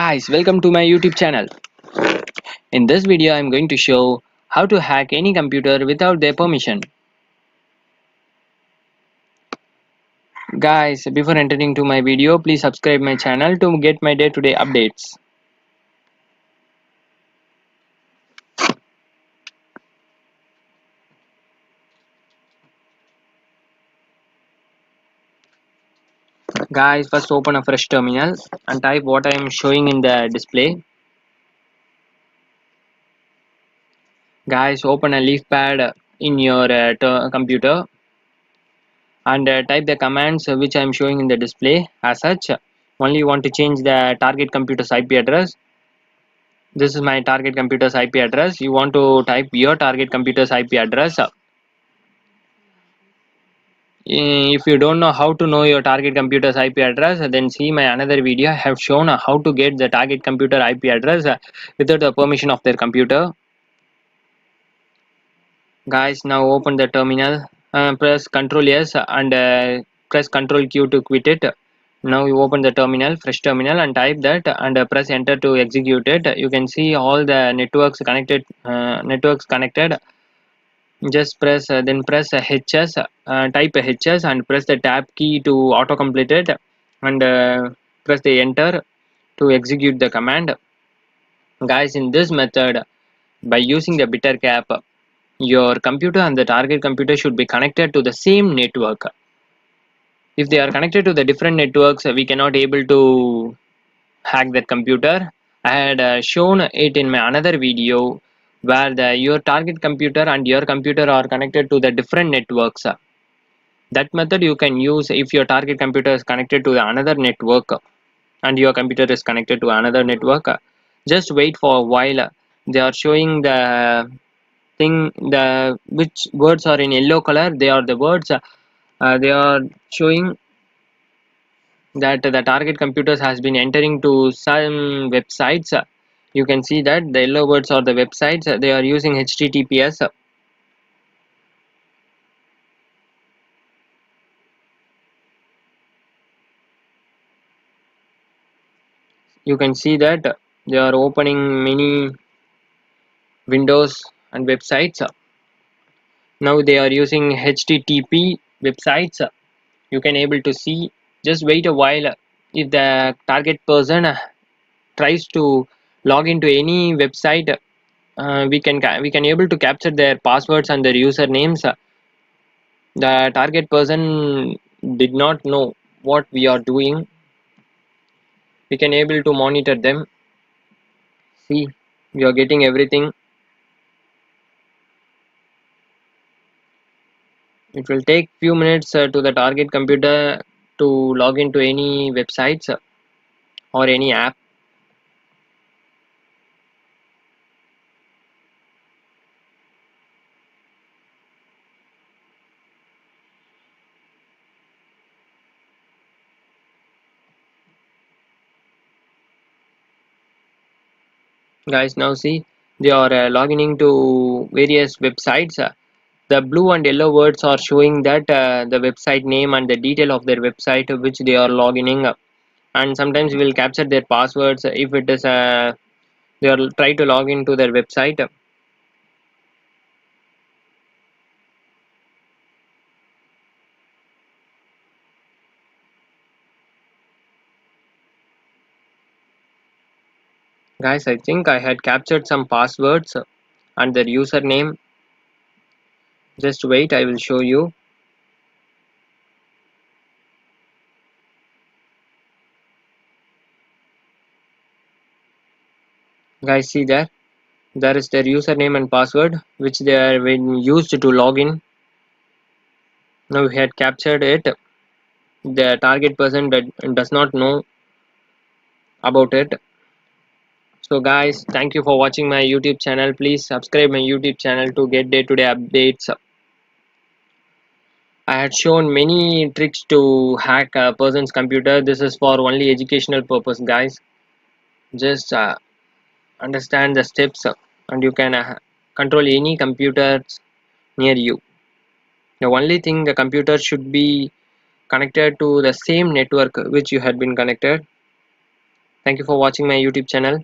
Guys, welcome to my YouTube channel. In this video, I'm going to show how to hack any computer without their permission. Guys, before entering to my video, please subscribe my channel to get my day-to-day updates. Guys, first open a fresh terminal and type what I am showing in the display. Guys, open a leaf pad in your computer and type the commands which I am showing in the display. As such, only you want to change the target computer's IP address. This is my target computer's IP address. You want to type your target computer's IP address. If you don't know how to know your target computer's IP address, then see my another video. I have shown how to get the target computer IP address without the permission of their computer. Guys, now open the terminal. Press Ctrl S and press Ctrl Q to quit it. Now you open the terminal, fresh terminal, and type that and press enter to execute it. You can see all the networks connected. Just press then press HS, type HS and press the tab key to auto complete it, and press the enter to execute the command. Guys, in this method, by using the bitter cap, your computer and the target computer should be connected to the same network. If they are connected to the different networks, we cannot able to hack that computer. I had shown it in my another video where your target computer and your computer are connected to the different networks. That method you can use if your target computer is connected to another network and your computer is connected to another network. Just wait for a while. They are showing the thing, the which words are in yellow color. They are the words. They are showing that the target computers has been entering to some websites. You can see that the yellow words are the websites. They are using HTTPS. You can see that they are opening many windows and websites. Now they are using HTTP websites. You can able to see. Just wait a while. If the target person tries to log into any website, we can able to capture their passwords and their usernames. The target person did not know what we are doing. We can able to monitor them. See, we are getting everything. It will take few minutes to the target computer to log into any websites or any app. Guys, now see, they are logging into various websites. The blue and yellow words are showing that the website name and the detail of their website which they are logging in. And sometimes we will capture their passwords if it is they are try to log into their website. Guys, I think I had captured some passwords and their username. Just wait, I will show you. Guys, see there is their username and password which they are been used to log in. Now we had captured it. The target person that does not know about it. So guys, thank you for watching my YouTube channel. Please subscribe my YouTube channel to get day-to-day updates. I had shown many tricks to hack a person's computer. This is for only educational purpose, guys. Just understand the steps and you can control any computers near you. The only thing, the computer should be connected to the same network which you had been connected. Thank you for watching my YouTube channel.